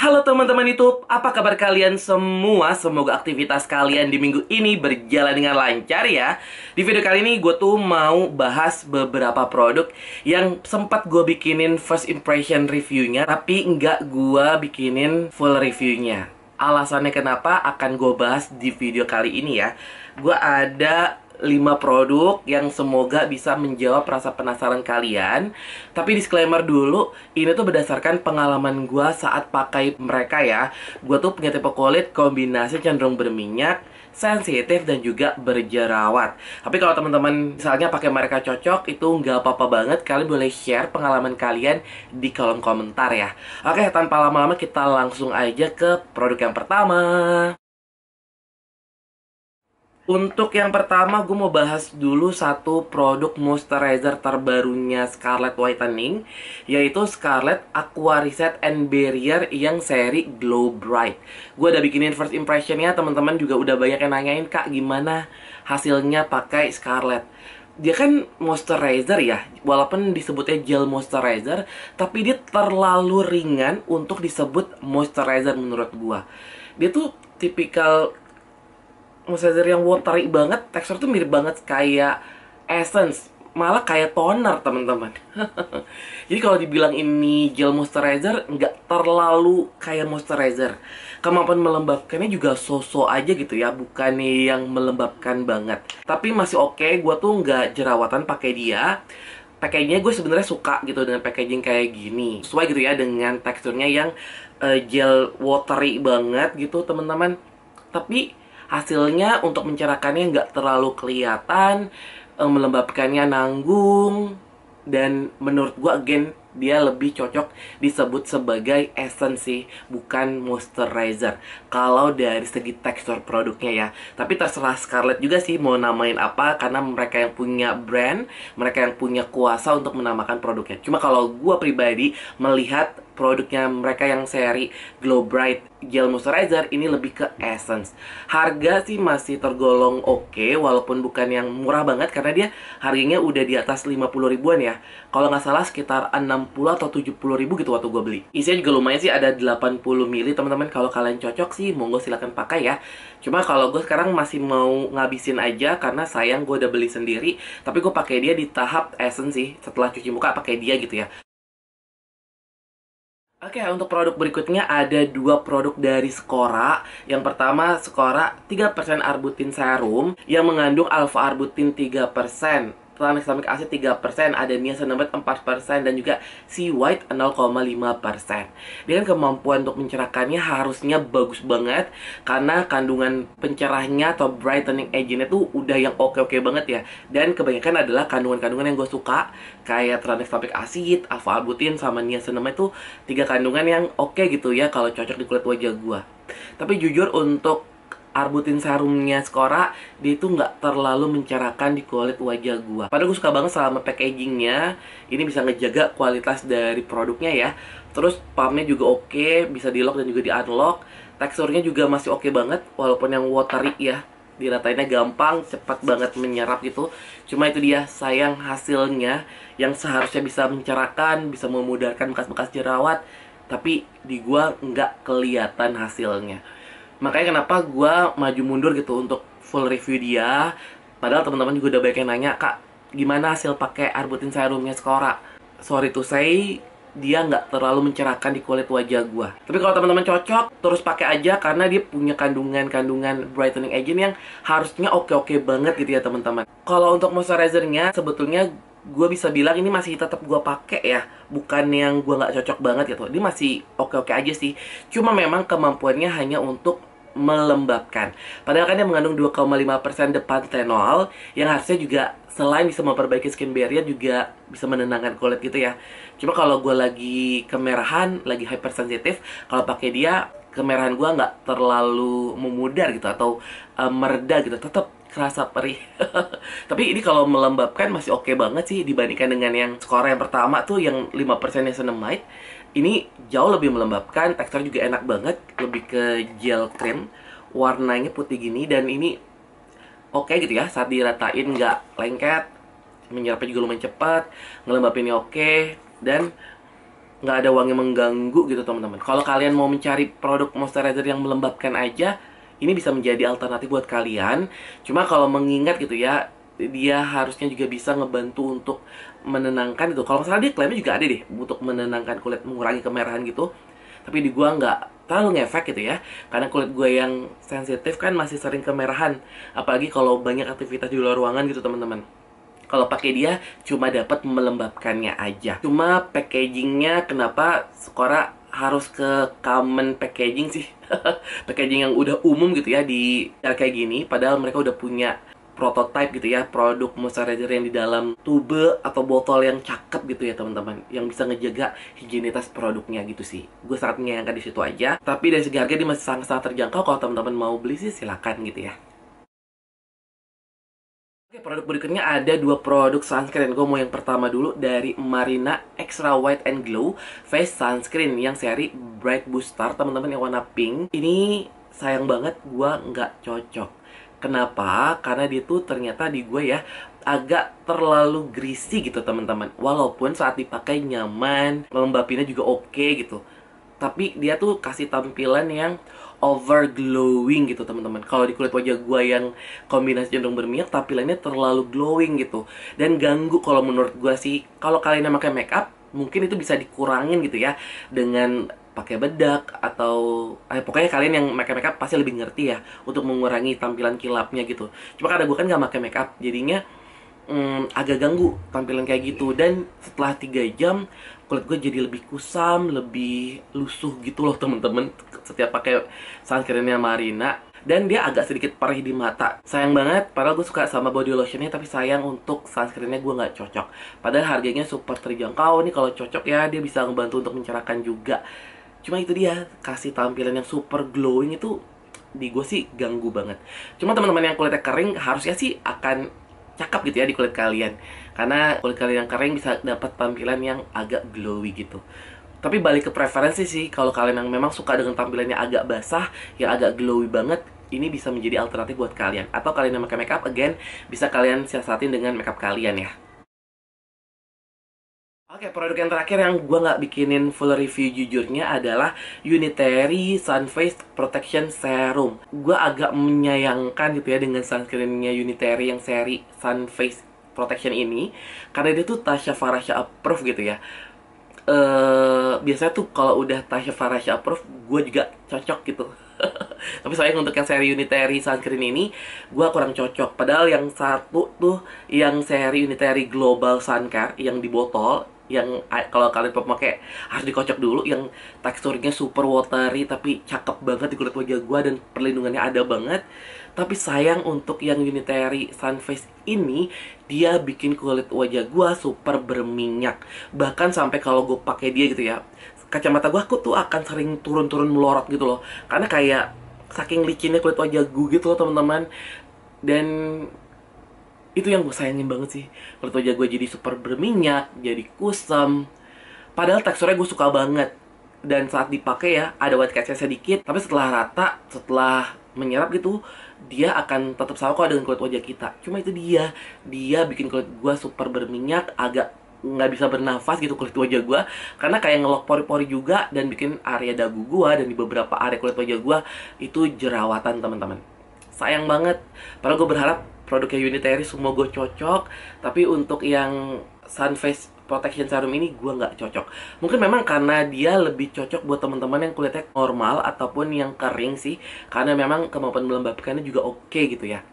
Halo teman-teman YouTube, apa kabar kalian semua? Semoga aktivitas kalian di minggu ini berjalan dengan lancar ya. Di video kali ini gue tuh mau bahas beberapa produk yang sempat gue bikinin first impression reviewnya, tapi nggak gue bikinin full reviewnya. Alasannya kenapa akan gue bahas di video kali ini ya. Gue ada 5 produk yang semoga bisa menjawab rasa penasaran kalian. Tapi disclaimer dulu, ini tuh berdasarkan pengalaman gue saat pakai mereka ya. Gue tuh punya tipe kulit kombinasi cenderung berminyak, sensitif, dan juga berjerawat. Tapi kalau teman-teman misalnya pakai mereka cocok, itu nggak apa-apa banget. Kalian boleh share pengalaman kalian di kolom komentar ya. Oke, tanpa lama-lama kita langsung aja ke produk yang pertama. Untuk yang pertama, gue mau bahas dulu satu produk moisturizer terbarunya Scarlett Whitening, yaitu Scarlett Aqua Reset and Barrier yang seri Glow Bright. Gue udah bikinin first impressionnya, teman-teman juga udah banyak yang nanyain, Kak, gimana hasilnya pakai Scarlett. Dia kan moisturizer ya, walaupun disebutnya gel moisturizer, tapi dia terlalu ringan untuk disebut moisturizer menurut gue. Dia tuh tipikal moisturizer yang watery banget, tekstur tuh mirip banget kayak essence, malah kayak toner teman-teman. Jadi kalau dibilang ini gel moisturizer, nggak terlalu kayak moisturizer. Kemampuan melembabkannya juga so-so aja gitu ya, bukan yang melembabkan banget. Tapi masih oke, gue tuh nggak jerawatan pakai dia. Packagingnya gue sebenarnya suka gitu dengan packaging kayak gini, sesuai gitu ya dengan teksturnya yang gel watery banget gitu teman-teman. Tapi hasilnya untuk mencerahkannya nggak terlalu kelihatan, melembabkannya nanggung, dan menurut gua again dia lebih cocok disebut sebagai essence sih, bukan moisturizer kalau dari segi tekstur produknya ya. Tapi terserah Scarlett juga sih mau namain apa, karena mereka yang punya brand, mereka yang punya kuasa untuk menamakan produknya. Cuma kalau gua pribadi melihat produknya mereka yang seri Glow Bright Gel Moisturizer ini lebih ke essence. Harga sih masih tergolong oke, walaupun bukan yang murah banget, karena dia harganya udah di atas 50 ribuan ya. Kalau nggak salah sekitar 60 atau 70 ribu gitu waktu gue beli. Isinya juga lumayan sih, ada 80 ml teman-teman. Kalau kalian cocok sih monggo silahkan pakai ya. Cuma kalau gue sekarang masih mau ngabisin aja karena sayang, gue udah beli sendiri. Tapi gue pakai dia di tahap essence sih, setelah cuci muka pakai dia gitu ya. Oke, untuk produk berikutnya ada dua produk dari Skora. Yang pertama, Skora 3% Arbutin Serum yang mengandung alpha-arbutin 3%, tranexamic acid 3%, ada niacinamide 4%, dan juga sea white 0,5%. Dengan kemampuan untuk mencerahkannya harusnya bagus banget, karena kandungan pencerahnya atau brightening agentnya tuh udah yang oke-oke banget ya. Dan kebanyakan adalah kandungan-kandungan yang gue suka, kayak tranexamic acid, alpha-arbutin, sama niacinamide tuh tiga kandungan yang oke gitu ya kalau cocok di kulit wajah gue. Tapi jujur untuk Arbutin serumnya Skora, dia itu nggak terlalu mencerahkan di kulit wajah gua. Padahal gue suka banget sama packagingnya. Ini bisa ngejaga kualitas dari produknya ya. Terus pumpnya juga oke, bisa di lock dan juga di unlock. Teksturnya juga masih oke banget, walaupun yang watery ya. Diratainnya gampang, cepat banget menyerap gitu. Cuma itu dia, sayang hasilnya yang seharusnya bisa mencerahkan, bisa memudahkan bekas-bekas jerawat, tapi di gua nggak kelihatan hasilnya. Makanya kenapa gue maju mundur gitu untuk full review dia. Padahal teman-teman juga udah banyak yang nanya, Kak, gimana hasil pakai Arbutin serumnya Skora? Sorry to say, dia nggak terlalu mencerahkan di kulit wajah gue. Tapi kalau teman-teman cocok, terus pakai aja, karena dia punya kandungan-kandungan brightening agent yang harusnya oke-oke banget gitu ya teman-teman. Kalau untuk moisturizernya, sebetulnya gue bisa bilang ini masih tetap gue pakai ya, bukan yang gue nggak cocok banget gitu. Dia masih oke-oke aja sih. Cuma memang kemampuannya hanya untuk melembabkan. Padahal kan dia mengandung 2,5% depantenol yang harusnya juga selain bisa memperbaiki skin barrier juga bisa menenangkan kulit gitu ya. Cuma kalau gue lagi kemerahan, lagi hypersensitif, kalau pakai dia kemerahan gue nggak terlalu memudar gitu atau mereda gitu, tetap kerasa perih. Tapi ini kalau melembabkan masih oke banget sih dibandingkan dengan yang Skora yang pertama tuh yang 5% niacinamide. Ini jauh lebih melembabkan, tekstur juga enak banget, lebih ke gel cream, warnanya putih gini, dan ini oke gitu ya, saat diratain nggak lengket, menyerapnya juga lumayan cepat, ngelembabinnya oke, dan nggak ada wangi mengganggu gitu teman-teman. Kalau kalian mau mencari produk moisturizer yang melembabkan aja, ini bisa menjadi alternatif buat kalian. Cuma kalau mengingat gitu ya, dia harusnya juga bisa ngebantu untuk menenangkan gitu. Kalau misalnya dia klaimnya juga ada deh untuk menenangkan kulit, mengurangi kemerahan gitu. Tapi di gua nggak terlalu ngefek gitu ya, karena kulit gua yang sensitif kan masih sering kemerahan, apalagi kalau banyak aktivitas di luar ruangan gitu teman-teman. Kalau pakai dia cuma dapat melembabkannya aja. Cuma packagingnya kenapa Sephora harus ke common packaging sih? Packaging yang udah umum gitu ya di cara kayak gini. Padahal mereka udah punya prototype gitu ya, produk moisturizer yang di dalam tube atau botol yang cakep gitu ya teman-teman, yang bisa ngejaga higienitas produknya gitu sih. Gue sangat menyayangkan di situ aja. Tapi dari segi harga dia masih sangat-sangat terjangkau. Kalau teman-teman mau beli sih silakan gitu ya. Oke, produk berikutnya ada dua produk sunscreen. Gue mau yang pertama dulu dari Marina Extra White and Glow Face Sunscreen yang seri Bright Booster, teman-teman, yang warna pink. Ini sayang banget gue nggak cocok. Kenapa? Karena dia tuh ternyata di gue ya agak terlalu greasy gitu teman-teman. Walaupun saat dipakai nyaman, lembabinnya juga oke gitu, tapi dia tuh kasih tampilan yang over glowing gitu teman-teman. Kalau di kulit wajah gua yang kombinasi cenderung berminyak, tampilannya terlalu glowing gitu dan ganggu kalau menurut gua sih. Kalau kalian yang pakai makeup, mungkin itu bisa dikurangin gitu ya dengan pakai bedak atau pokoknya kalian yang pakai makeup pasti lebih ngerti ya untuk mengurangi tampilan kilapnya gitu. Cuma karena gua kan nggak pakai makeup, jadinya agak ganggu tampilan kayak gitu. Dan setelah 3 jam kulit gue jadi lebih kusam, lebih lusuh gitu loh temen-temen setiap pakai sunscreennya Marina. Dan dia agak sedikit perih di mata. Sayang banget, padahal gue suka sama body lotionnya, tapi sayang untuk sunscreennya gue nggak cocok. Padahal harganya super terjangkau nih, kalau cocok ya dia bisa ngebantu untuk mencerahkan juga. Cuma itu dia, kasih tampilan yang super glowing itu di gue sih ganggu banget. Cuma teman-teman yang kulitnya kering harusnya sih akan cakep gitu ya di kulit kalian, karena kulit kalian yang kering bisa dapat tampilan yang agak glowy gitu. Tapi balik ke preferensi sih, kalau kalian yang memang suka dengan tampilannya agak basah, yang agak glowy banget, ini bisa menjadi alternatif buat kalian. Atau kalian yang pakai makeup, again, bisa kalian siasatin dengan makeup kalian ya. Oke, produk yang terakhir yang gue nggak bikinin full review jujurnya adalah Unitary Sun Face Protection Serum. Gue agak menyayangkan gitu ya dengan sunscreennya Unitary yang seri Sun Face Protection ini, karena dia tuh Tasya Farasya approve gitu ya. Biasanya tuh kalau udah Tasya Farasya approve, gue juga cocok gitu. Tapi sayang untuk yang seri Unitary Sunscreen ini, gue kurang cocok. Padahal yang satu tuh, yang seri Unitary Global Sun Care yang di botol, yang kalau kalian pakai harus dikocok dulu, yang teksturnya super watery tapi cakep banget di kulit wajah gue dan perlindungannya ada banget. Tapi sayang untuk yang Unitary Sun Face ini, dia bikin kulit wajah gue super berminyak. Bahkan sampai kalau gue pakai dia gitu ya, kacamata gue aku tuh akan sering turun-turun melorot gitu loh, karena kayak saking licinnya kulit wajah gue gitu loh teman-teman. Dan itu yang gue sayangin banget sih, kulit wajah gue jadi super berminyak, jadi kusam. Padahal teksturnya gue suka banget, dan saat dipakai ya ada white castnya sedikit, tapi setelah rata, setelah menyerap gitu, dia akan tetap sama kok dengan kulit wajah kita. Cuma itu dia bikin kulit gue super berminyak, agak nggak bisa bernafas gitu kulit wajah gue, karena kayak ngelok pori-pori juga, dan bikin area dagu gue dan di beberapa area kulit wajah gue itu jerawatan teman-teman. Sayang banget, padahal gue berharap produknya Unitary semua gue cocok, tapi untuk yang Sun Face Protection Serum ini gue nggak cocok. Mungkin memang karena dia lebih cocok buat teman-teman yang kulitnya normal ataupun yang kering sih, karena memang kemampuan melembabkannya juga oke gitu ya.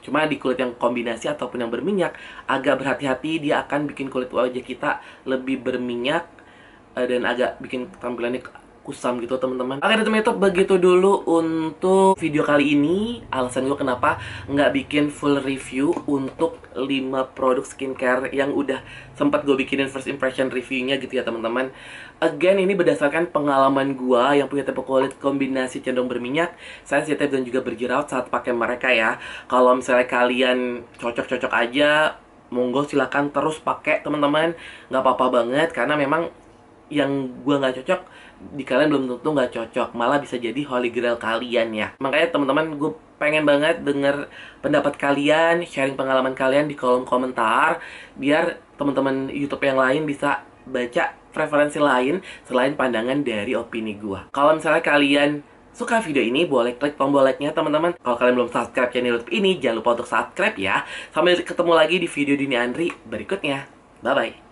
Cuma di kulit yang kombinasi ataupun yang berminyak, agak berhati-hati, dia akan bikin kulit wajah kita lebih berminyak, dan agak bikin tampilannya kusam gitu teman-teman. Oke teman-teman, itu begitu dulu untuk video kali ini. Alasan gue kenapa nggak bikin full review untuk 5 produk skincare yang udah sempat gue bikinin first impression reviewnya gitu ya teman-teman. Again, ini berdasarkan pengalaman gue yang punya tipe kulit kombinasi cenderung berminyak, sensitif dan juga berjerawat saat pakai mereka ya. Kalau misalnya kalian cocok-cocok aja, monggo silakan terus pakai teman-teman, nggak apa-apa banget, karena memang yang gue nggak cocok di kalian belum tentu nggak cocok, malah bisa jadi holy grail kalian ya. Makanya teman-teman, gue pengen banget denger pendapat kalian, sharing pengalaman kalian di kolom komentar, biar teman-teman YouTube yang lain bisa baca preferensi lain selain pandangan dari opini gue. Kalau misalnya kalian suka video ini, boleh klik tombol like-nya teman-teman. Kalau kalian belum subscribe channel YouTube ini, jangan lupa untuk subscribe ya. Sampai ketemu lagi di video Dini Andri berikutnya. Bye-bye.